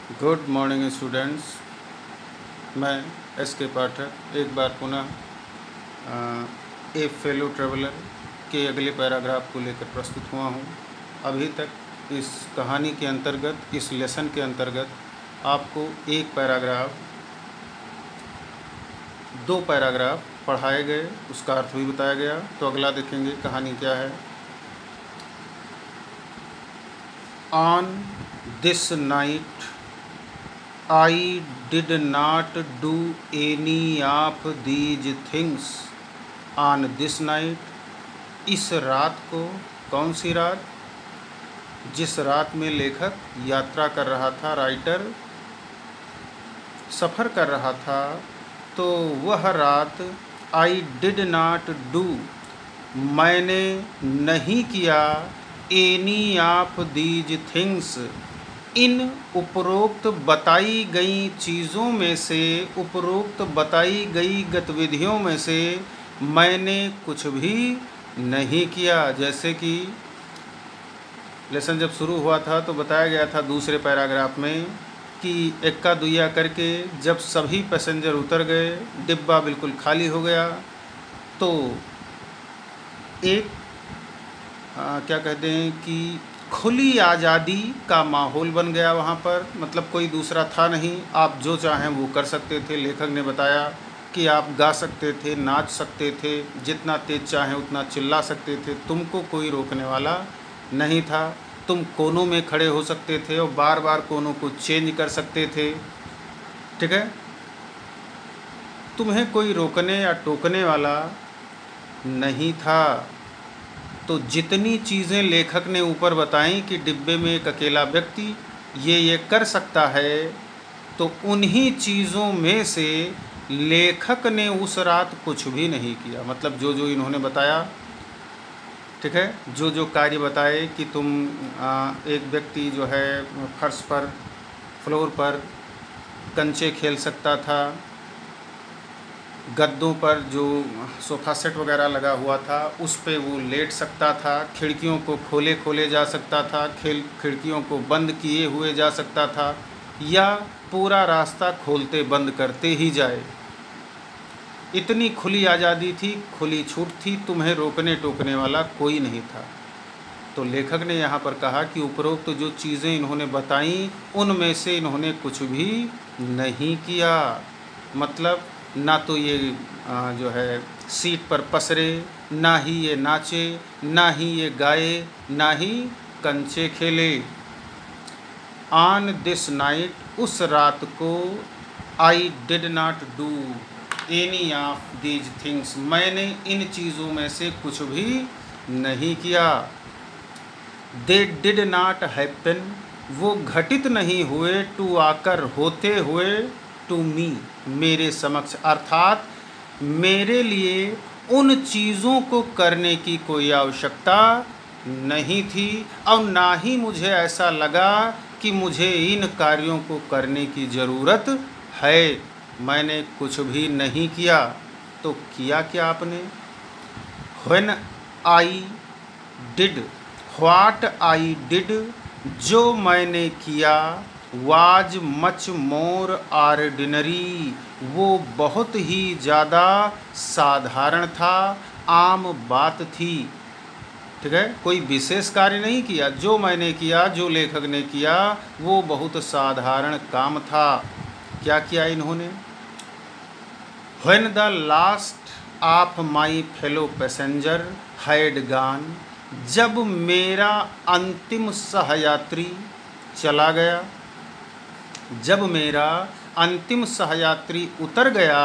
Good morning students. मैं S के पाठक एक बार पुनः ए फेलो ट्रेवलर के अगले पैराग्राफ को लेकर प्रस्तुत हुआ हूँ। अभी तक इस कहानी के अंतर्गत, इस लेसन के अंतर्गत आपको दो पैराग्राफ पढ़ाए गए, उसका अर्थ भी बताया गया। तो अगला देखेंगे कहानी क्या है। On this night I did not do any of these things on this night। इस रात को, कौन सी रात? जिस रात में लेखक यात्रा कर रहा था, राइटर सफ़र कर रहा था, तो वह रात I did not do, मैंने नहीं किया, any of these things, इन उपरोक्त बताई गई चीज़ों में से, उपरोक्त बताई गई गतिविधियों में से मैंने कुछ भी नहीं किया। जैसे कि लेसन जब शुरू हुआ था तो बताया गया था दूसरे पैराग्राफ में कि इक्का दुइया करके जब सभी पैसेंजर उतर गए, डिब्बा बिल्कुल खाली हो गया, तो एक क्या कहते हैं कि खुली आज़ादी का माहौल बन गया वहाँ पर। मतलब कोई दूसरा था नहीं, आप जो चाहें वो कर सकते थे। लेखक ने बताया कि आप गा सकते थे, नाच सकते थे, जितना तेज़ चाहें उतना चिल्ला सकते थे, तुमको कोई रोकने वाला नहीं था। तुम कोनों में खड़े हो सकते थे और बार बार कोनों को चेंज कर सकते थे, ठीक है। तुम्हें कोई रोकने या टोकने वाला नहीं था। तो जितनी चीज़ें लेखक ने ऊपर बताई कि डिब्बे में एक अकेला व्यक्ति ये कर सकता है, तो उन्हीं चीज़ों में से लेखक ने उस रात कुछ भी नहीं किया। मतलब जो जो इन्होंने बताया, ठीक है, जो जो कार्य बताए कि तुम एक व्यक्ति जो है फर्श पर, फ्लोर पर कंचे खेल सकता था, गद्दों पर जो सोफ़ा सेट वगैरह लगा हुआ था उस पे वो लेट सकता था, खिड़कियों को खोले जा सकता था, खिड़कियों को बंद किए हुए जा सकता था, या पूरा रास्ता खोलते बंद करते ही जाए। इतनी खुली आज़ादी थी, खुली छूट थी, तुम्हें रोकने टोकने वाला कोई नहीं था। तो लेखक ने यहाँ पर कहा कि उपरोक्त जो चीज़ें इन्होंने बताई उनमें से इन्होंने कुछ भी नहीं किया। मतलब ना तो ये जो है सीट पर पसरे, ना ही ये नाचे, ना ही ये गाए, ना ही कंचे खेले। ऑन दिस नाइट, उस रात को, I did not do any of these things, मैंने इन चीज़ों में से कुछ भी नहीं किया। दे डिड नॉट हैपन, वो घटित नहीं हुए, टू आकर, होते हुए, टू मी, मेरे समक्ष, अर्थात मेरे लिए उन चीज़ों को करने की कोई आवश्यकता नहीं थी, और ना ही मुझे ऐसा लगा कि मुझे इन कार्यों को करने की ज़रूरत है। मैंने कुछ भी नहीं किया। तो किया क्या आपने? When I did, what I did, जो मैंने किया, वाज मच मोर ऑर्डिनरी, वो बहुत ही ज़्यादा साधारण था, आम बात थी, ठीक है। कोई विशेष कार्य नहीं किया। जो मैंने किया, जो लेखक ने किया, वो बहुत साधारण काम था। क्या किया इन्होंने? When the last of my fellow passenger had gone, जब मेरा अंतिम सहयात्री चला गया, जब मेरा अंतिम सहयात्री उतर गया,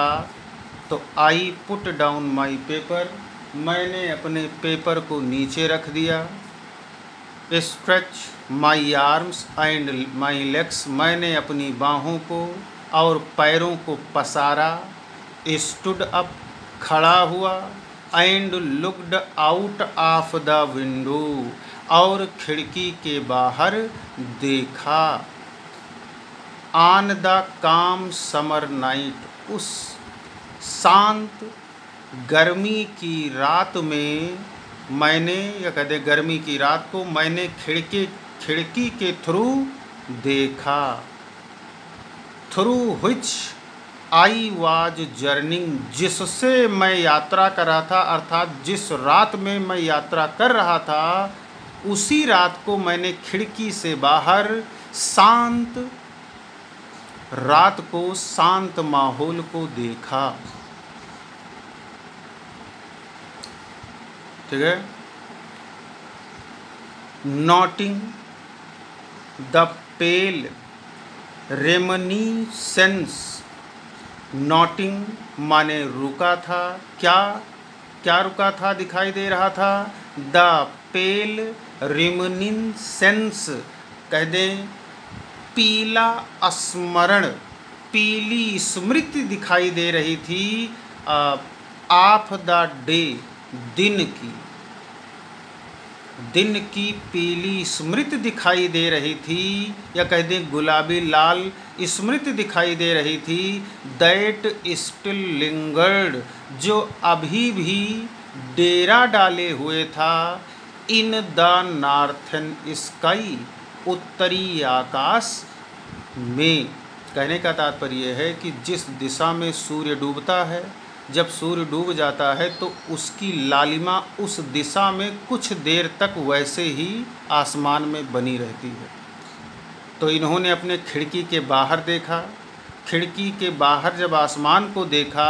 तो I put down my paper, मैंने अपने पेपर को नीचे रख दिया। Stretch my arms and my legs, मैंने अपनी बाहों को और पैरों को पसारा। स्टूड अप, खड़ा हुआ। And looked out of the window, और खिड़की के बाहर देखा। ऑन द काम समर नाइट, उस शांत गर्मी की रात में मैंने, या कहते गर्मी की रात को मैंने खिड़की के थ्रू देखा। Through which I was journeying, जिससे मैं यात्रा कर रहा था, अर्थात जिस रात में मैं यात्रा कर रहा था उसी रात को मैंने खिड़की से बाहर शांत रात को, शांत माहौल को देखा। ठीक है। नोटिंग द पेल रेमनीसेंस, नोटिंग माने रुका था, क्या क्या रुका था, दिखाई दे रहा था। द पेल रेमनीसेंस कह दें पीला स्मरण, पीली स्मृति दिखाई दे रही थी ऑफ द डे, दिन की पीली स्मृति दिखाई दे रही थी, या कह दें गुलाबी लाल स्मृति दिखाई दे रही थी। दैट स्टिल लिंगर्ड, जो अभी भी डेरा डाले हुए था। इन द नॉर्थन स्काई, उत्तरी आकाश में। कहने का तात्पर्य है कि जिस दिशा में सूर्य डूबता है, जब सूर्य डूब जाता है तो उसकी लालिमा उस दिशा में कुछ देर तक वैसे ही आसमान में बनी रहती है। तो इन्होंने अपने खिड़की के बाहर देखा, खिड़की के बाहर जब आसमान को देखा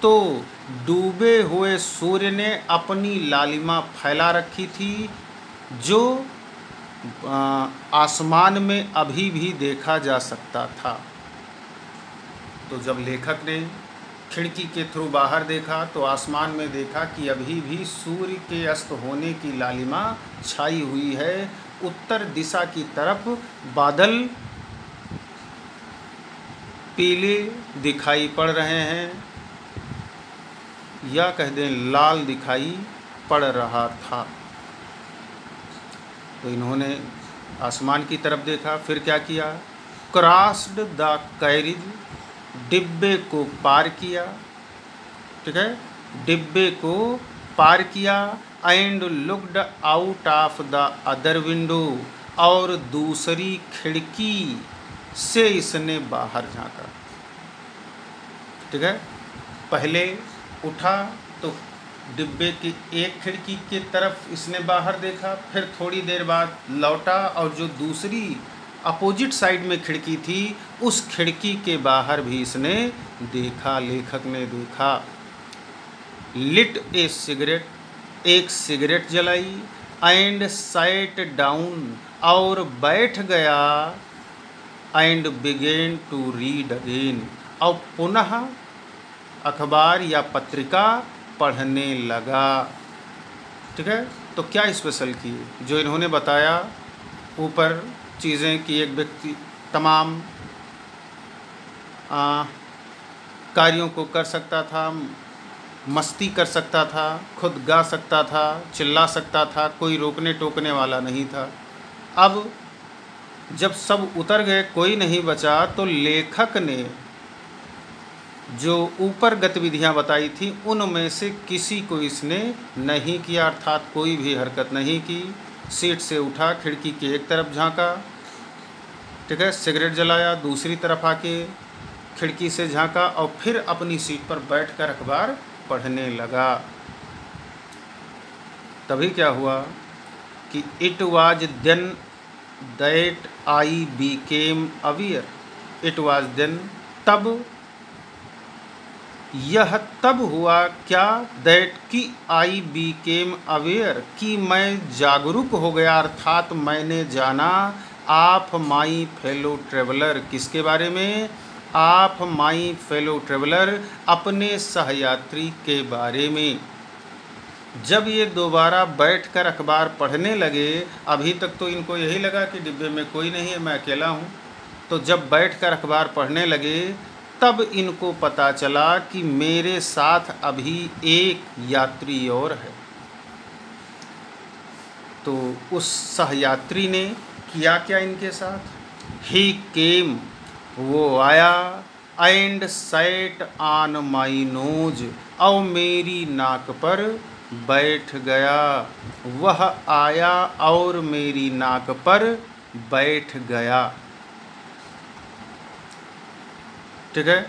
तो डूबे हुए सूर्य ने अपनी लालिमा फैला रखी थी, जो आसमान में अभी भी देखा जा सकता था। तो जब लेखक ने खिड़की के थ्रू बाहर देखा तो आसमान में देखा कि अभी भी सूर्य के अस्त होने की लालिमा छाई हुई है। उत्तर दिशा की तरफ बादल पीले दिखाई पड़ रहे हैं, या कह दें लाल दिखाई पड़ रहा था। तो इन्होंने आसमान की तरफ देखा, फिर क्या किया, क्रॉस्ड द कैरिज, डिब्बे को पार किया। ठीक है, डिब्बे को पार किया। And looked out of the other window, और दूसरी खिड़की से इसने बाहर झांका। ठीक है, पहले उठा तो डिब्बे की एक खिड़की की तरफ इसने बाहर देखा, फिर थोड़ी देर बाद लौटा और जो दूसरी अपोजिट साइड में खिड़की थी उस खिड़की के बाहर भी इसने देखा, लेखक ने देखा। लिट ए सिगरेट, एक सिगरेट जलाई। एंड सैट डाउन, और बैठ गया। And began to read again, और पुनः अखबार या पत्रिका पढ़ने लगा। ठीक है, तो क्या स्पेशल किए, जो इन्होंने बताया ऊपर चीज़ें कि एक व्यक्ति तमाम कार्यों को कर सकता था, मस्ती कर सकता था, खुद गा सकता था, चिल्ला सकता था, कोई रोकने टोकने वाला नहीं था। अब जब सब उतर गए, कोई नहीं बचा, तो लेखक ने जो ऊपर गतिविधियां बताई थी उनमें से किसी को इसने नहीं किया, अर्थात कोई भी हरकत नहीं की। सीट से उठा, खिड़की की एक तरफ झांका, ठीक है, सिगरेट जलाया, दूसरी तरफ आके खिड़की से झांका और फिर अपनी सीट पर बैठकर अखबार पढ़ने लगा। तभी क्या हुआ कि it was then that I became aware, it was then, तब, यह तब हुआ क्या, दैट कि आई बीकेम अवेयर, कि मैं जागरूक हो गया, अर्थात मैंने जाना, ऑफ माई फेलो ट्रेवलर, किसके बारे में, ऑफ माई फेलो ट्रेवलर, अपने सहयात्री के बारे में। जब ये दोबारा बैठकर अखबार पढ़ने लगे, अभी तक तो इनको यही लगा कि डिब्बे में कोई नहीं है, मैं अकेला हूँ, तो जब बैठकर अखबार पढ़ने लगे तब इनको पता चला कि मेरे साथ अभी एक यात्री और है। तो उस सहयात्री ने किया क्या इनके साथ, ही केम, वो आया, and sat on my nose, और मेरी नाक पर बैठ गया। वह आया और मेरी नाक पर बैठ गया। ठीक है,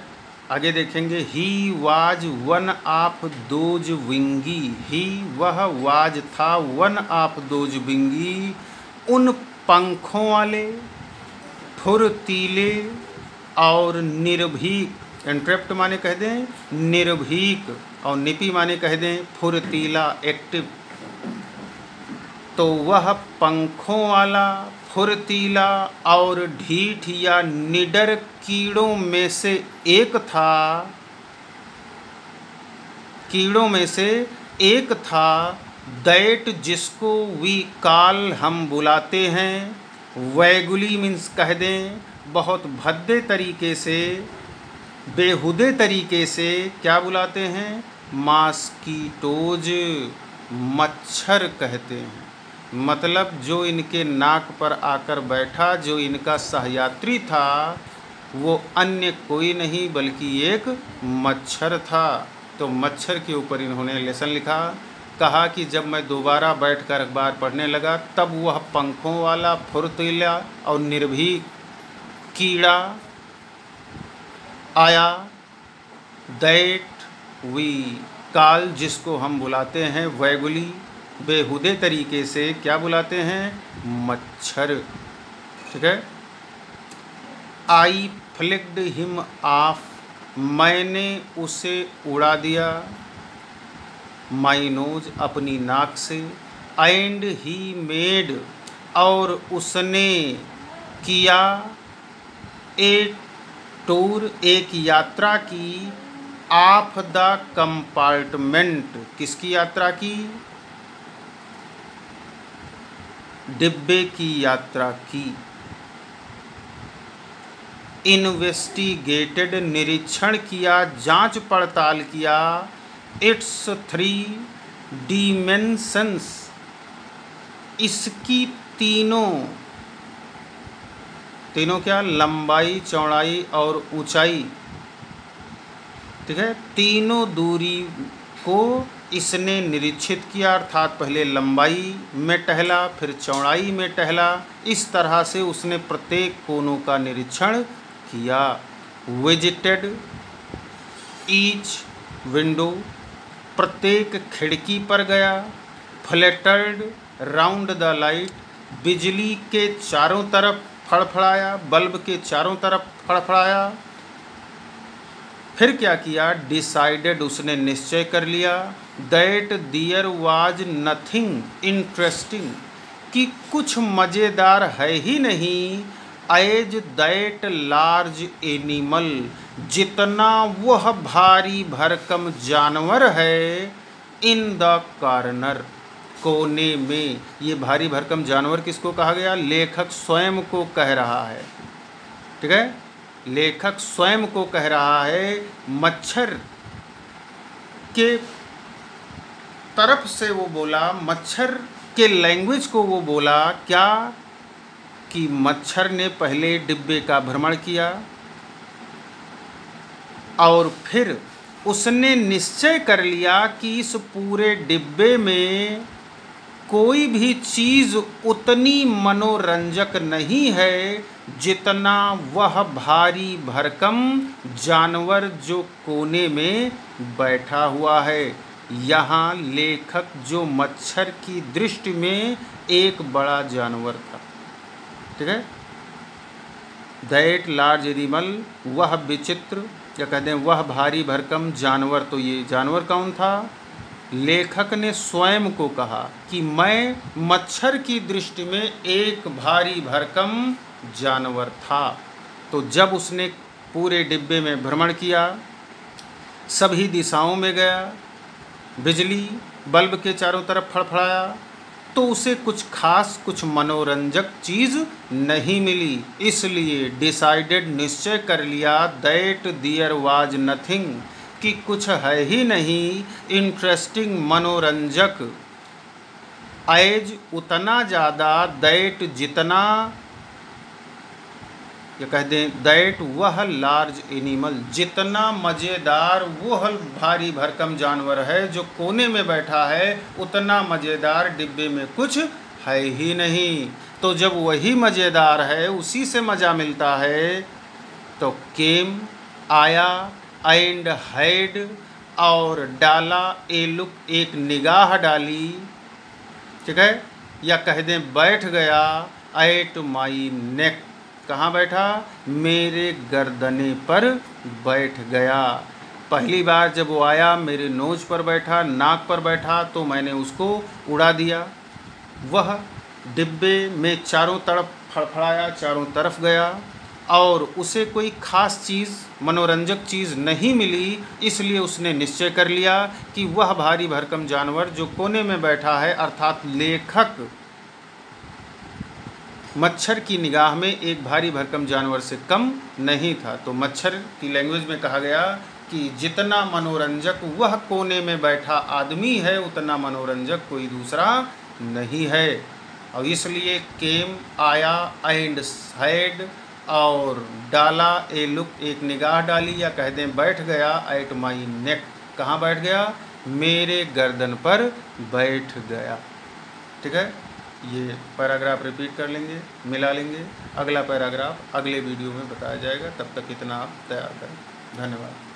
आगे देखेंगे। He was one of those विंगी, ही वह, वाज था, वन ऑफ दोज विंगी उन पंखों वाले, फुर्तीले और निर्भीक। इंटरप्ट माने कह दें निर्भीक, और निपी माने कह दें फुर्तीला, एक्टिव। तो वह पंखों वाला, फुर्तीला और ढीठ या निडर कीड़ों में से एक था, कीड़ों में से एक था, दैट जिसको वी कॉल हम बुलाते हैं, वैगुली मीन्स कह दें बहुत भद्दे तरीके से, बेहुदे तरीके से क्या बुलाते हैं, मॉस्किटोज, मच्छर कहते हैं। मतलब जो इनके नाक पर आकर बैठा, जो इनका सहयात्री था, वो अन्य कोई नहीं बल्कि एक मच्छर था। तो मच्छर के ऊपर इन्होंने लेसन लिखा। कहा कि जब मैं दोबारा बैठकर अखबार पढ़ने लगा तब वह पंखों वाला, फुर्तीला और निर्भीक कीड़ा आया, दैट वी कॉल जिसको हम बुलाते हैं वैगुली, बेहुदे तरीके से क्या बुलाते हैं, मच्छर। ठीक है। आई फ्लिक्ड हिम ऑफ, मैंने उसे उड़ा दिया, माई नोज अपनी नाक से, एंड ही मेड और उसने किया, ए टूर एक यात्रा की, ऑफ द कंपार्टमेंट किसकी यात्रा की, डिब्बे की यात्रा की। इन्वेस्टिगेटेड निरीक्षण किया, जांच पड़ताल किया, इट्स 3 डिमेंशंस इसकी तीनों क्या, लंबाई, चौड़ाई और ऊंचाई। ठीक है, तीनों दूरी को इसने निरीक्षित किया, अर्थात पहले लंबाई में टहला, फिर चौड़ाई में टहला। इस तरह से उसने प्रत्येक कोनों का निरीक्षण किया। विजिटेड ईच विंडो, प्रत्येक खिड़की पर गया। फ्लैटर्ड राउंड द लाइट, बिजली के चारों तरफ फड़फड़ाया, बल्ब के चारों तरफ फड़फड़ाया। फिर क्या किया, डिसाइडेड उसने निश्चय कर लिया, that there was nothing interesting कि कुछ मज़ेदार है ही नहीं, एज दैट लार्ज एनिमल जितना वह भारी भरकम जानवर है, इन द कॉर्नर कोने में। ये भारी भरकम जानवर किसको कहा गया, लेखक स्वयं को कह रहा है। ठीक है, लेखक स्वयं को कह रहा है, मच्छर के तरफ से वो बोला, मच्छर के लैंग्वेज को वो बोला क्या, कि मच्छर ने पहले डिब्बे का भ्रमण किया और फिर उसने निश्चय कर लिया कि इस पूरे डिब्बे में कोई भी चीज़ उतनी मनोरंजक नहीं है जितना वह भारी भरकम जानवर जो कोने में बैठा हुआ है। यहाँ लेखक जो मच्छर की दृष्टि में एक बड़ा जानवर था। ठीक है, दैट लार्ज एनिमल, वह विचित्र या कहते हैं वह भारी भरकम जानवर। तो ये जानवर कौन था, लेखक ने स्वयं को कहा कि मैं मच्छर की दृष्टि में एक भारी भरकम जानवर था। तो जब उसने पूरे डिब्बे में भ्रमण किया, सभी दिशाओं में गया, बिजली बल्ब के चारों तरफ फड़फड़ाया, तो उसे कुछ खास, कुछ मनोरंजक चीज़ नहीं मिली। इसलिए डिसाइडेड निश्चय कर लिया, दैट देयर वाज नथिंग कि कुछ है ही नहीं, इंटरेस्टिंग मनोरंजक, एज उतना ज़्यादा, दैट जितना, या कह दें दैट वह लार्ज एनिमल जितना मज़ेदार वह भारी भरकम जानवर है जो कोने में बैठा है, उतना मज़ेदार डिब्बे में कुछ है ही नहीं। तो जब वही मज़ेदार है, उसी से मज़ा मिलता है, तो केम आया एंड हैड और डाला ए लुक एक निगाह डाली, ठीक है, या कह दें बैठ गया एट माई नेक, कहाँ बैठा, मेरे गर्दने पर बैठ गया। पहली बार जब वो आया मेरे नोज पर बैठा, नाक पर बैठा, तो मैंने उसको उड़ा दिया। वह डिब्बे में चारों तरफ फड़फड़ाया, चारों तरफ गया और उसे कोई ख़ास चीज़, मनोरंजक चीज़ नहीं मिली, इसलिए उसने निश्चय कर लिया कि वह भारी भरकम जानवर जो कोने में बैठा है, अर्थात लेखक मच्छर की निगाह में एक भारी भरकम जानवर से कम नहीं था। तो मच्छर की लैंग्वेज में कहा गया कि जितना मनोरंजक वह कोने में बैठा आदमी है, उतना मनोरंजक कोई दूसरा नहीं है। और इसलिए केम आया एंड हैड और डाला ए लुक एक निगाह डाली, या कह दें बैठ गया एट माई नेक, कहाँ बैठ गया, मेरे गर्दन पर बैठ गया। ठीक है, ये पैराग्राफ रिपीट कर लेंगे, मिला लेंगे। अगला पैराग्राफ अगले वीडियो में बताया जाएगा, तब तक इतना आप तैयार करें। धन्यवाद।